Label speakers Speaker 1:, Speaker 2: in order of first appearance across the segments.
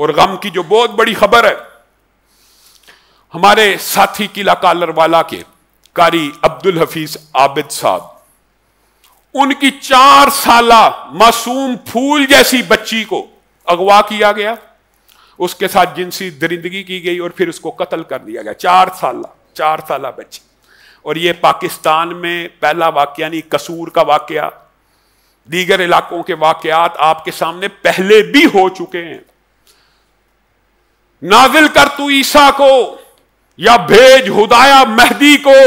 Speaker 1: اور غم کی جو بہت بڑی خبر ہے، ہمارے ساتھی قلعہ کالر والا کے قاری عبدالحفیظ عابد صاحب، ان کی 4 سالہ معصوم پھول جیسی بچی کو اغوا کیا گیا، اس کے ساتھ جنسی درندگی کی گئی اور پھر اس کو قتل کر دیا گیا۔ 4 سالہ بچی۔ اور یہ پاکستان میں پہلا واقعہ نہیں، قصور کا واقعہ، دیگر علاقوں کے واقعات آپ کے سامنے پہلے بھی ہو چکے ہیں۔ نازل کر تو عیسیٰ کو یا بھیج ہدایہ مہدی کو،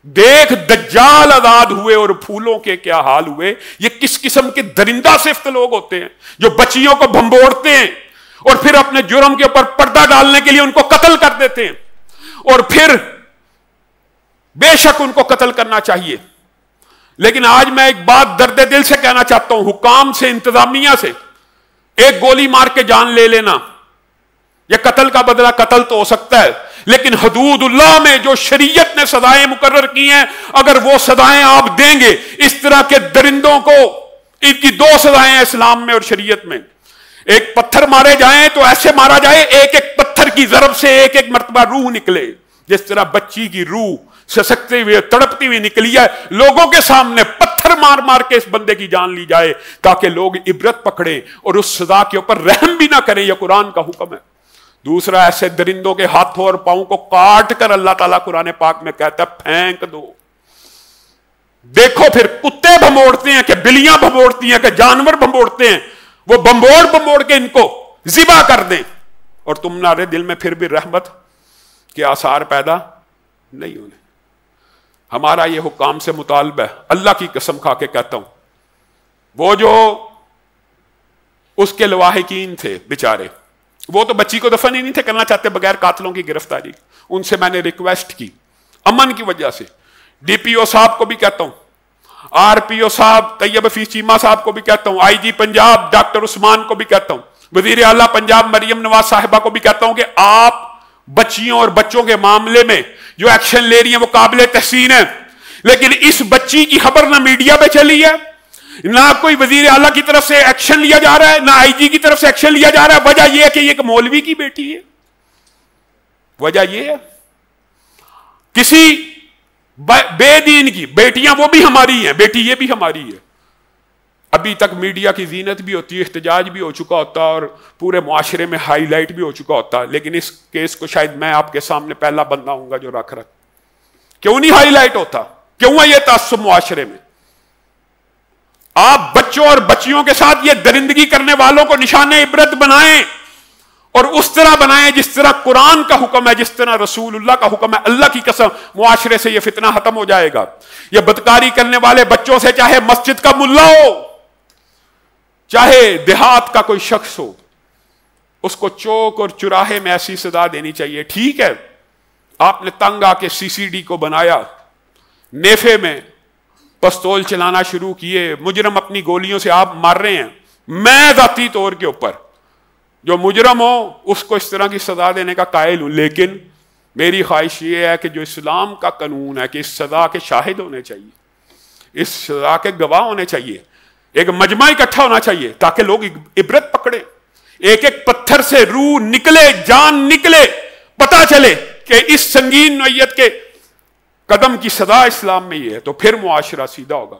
Speaker 1: دیکھ دجال آزاد ہوئے اور پھولوں کے کیا حال ہوئے۔ یہ کس قسم کے درندہ صفت لوگ ہوتے ہیں جو بچیوں کو بھمبوڑتے ہیں اور پھر اپنے جرم کے اوپر پردہ ڈالنے کے لیے ان کو قتل کر دیتے ہیں، اور پھر بے شک ان کو قتل کرنا چاہیے۔ لیکن آج میں ایک بات درد دل سے کہنا چاہتا ہوں، حکام سے، انتظامیہ سے، ایک گولی مار کے جان لے لینا، یہ قتل کا بدلہ قتل تو ہو سکتا ہے، لیکن حدود اللہ میں جو شریعت نے سزائیں مقرر کی ہیں، اگر وہ سزائیں آپ دیں گے اس طرح کے درندوں کو، ان کی 2 سزائیں ہیں اسلام میں اور شریعت میں۔ ایک پتھر مارے جائیں تو ایسے مارا جائے ایک ایک پتھر کی ضرب سے ایک مرتبہ روح نکلے، جس طرح بچی کی روح سسکتے ہوئے تڑپتی ہوئی نکلی ہے، لوگوں کے سامنے پتھر مار مار کے اس بندے کی جان لی جائے تاکہ لوگ عبرت پکڑیں اور اس سزا کے اوپر رحم بھی نہ کریں۔ یہ قرآن کا حکم ہے۔ دوسرا، ایسے درندوں کے ہاتھوں اور پاؤں کو کاٹ کر اللہ تعالیٰ قرآن پاک میں کہتا ہے پھینک دو۔ دیکھو پھر کتے بھموڑتے ہیں کہ بلیاں بھموڑتی ہیں کہ جانور بھموڑتے ہیں، وہ بمبوڑ کے ان کو ذبح کر دیں، اور تمہارے دل میں پھر بھی رحمت کے آثار پیدا نہیں ہونے۔ ہمارا یہ حکام سے مطالبہ ہے، اللہ کی قسم کھا کے کہتا ہوں، وہ جو اس کے لواحقین تھے بیچارے، وہ تو بچی کو دفن ہی نہیں تھے کرنا چاہتے بغیر قاتلوں کی گرفتاری، ان سے میں نے ریکویسٹ کی امن کی وجہ سے۔ ڈی پی او صاحب کو بھی کہتا ہوں، آر پی او صاحب طیب حفیظ چیمہ صاحب کو بھی کہتا ہوں، آئی جی پنجاب ڈاکٹر عثمان کو بھی کہتا ہوں، وزیر اعلیٰ پنجاب مریم نواز صاحبہ کو بھی کہتا ہوں کہ آپ بچیوں اور بچوں کے معاملے میں جو ایکشن لے رہی ہیں وہ قابل تحسین ہے، لیکن اس بچی کی خبر نہ میڈیا پہ چلی ہے، نہ کوئی وزیر اعلیٰ کی طرف سے ایکشن لیا جا رہا ہے، نہ آئی جی کی طرف سے ایکشن لیا جا رہا ہے۔ وجہ یہ ہے کہ یہ ایک مولوی کی بیٹی ہے، وجہ یہ ہے کسی بے دین کی۔ بیٹیاں وہ بھی ہماری ہیں، بیٹی یہ بھی ہماری ہے۔ ابھی تک میڈیا کی زینت بھی ہوتی ہے، احتجاج بھی ہو چکا ہوتا اور پورے معاشرے میں ہائی لائٹ بھی ہو چکا ہوتا، لیکن اس کیس کو شاید میں آپ کے سامنے پہلا بندہ ہوں گا جو رکھ رہا۔ کیوں نہیں ہائی لائٹ ہوتا؟ کیوں ہے یہ تعصب معاشرے میں؟ آپ بچوں اور بچیوں کے ساتھ یہ درندگی کرنے والوں کو نشان عبرت بنائیں، اور اس طرح بنائیں جس طرح قرآن کا حکم ہے، جس طرح رسول اللہ کا حکم ہے۔ اللہ کی قسم معاشرے سے یہ فتنہ ختم ہو جائے گا۔ یہ بدکاری کرنے والے بچوں سے، چاہے مسجد کا ملا ہو، چاہے دیہات کا کوئی شخص ہو، اس کو چوک اور چراہے میں ایسی سزا دینی چاہیے۔ ٹھیک ہے، آپ نے تنگ آ کے سی سی ڈی کو بنایا، نیفے میں پستول چلانا شروع کیے، مجرم اپنی گولیوں سے آپ مار رہے ہیں۔ میں ذاتی طور کے اوپر جو مجرم ہو اس کو اس طرح کی سزا دینے کا قائل ہوں، لیکن میری خواہش یہ ہے کہ جو اسلام کا قانون ہے کہ اس سزا کے شاہد ہونے چاہیے، اس سزا کے گواہ ہونے چاہیے، ایک مجمع اکٹھا ہونا چاہیے تاکہ لوگ عبرت پکڑے، ایک ایک پتھر سے روح نکلے، جان نکلے، پتہ چلے کہ اس سنگین نوعیت کے قدم کی سزا اسلام میں یہ ہے، تو پھر معاشرہ سیدھا ہوگا۔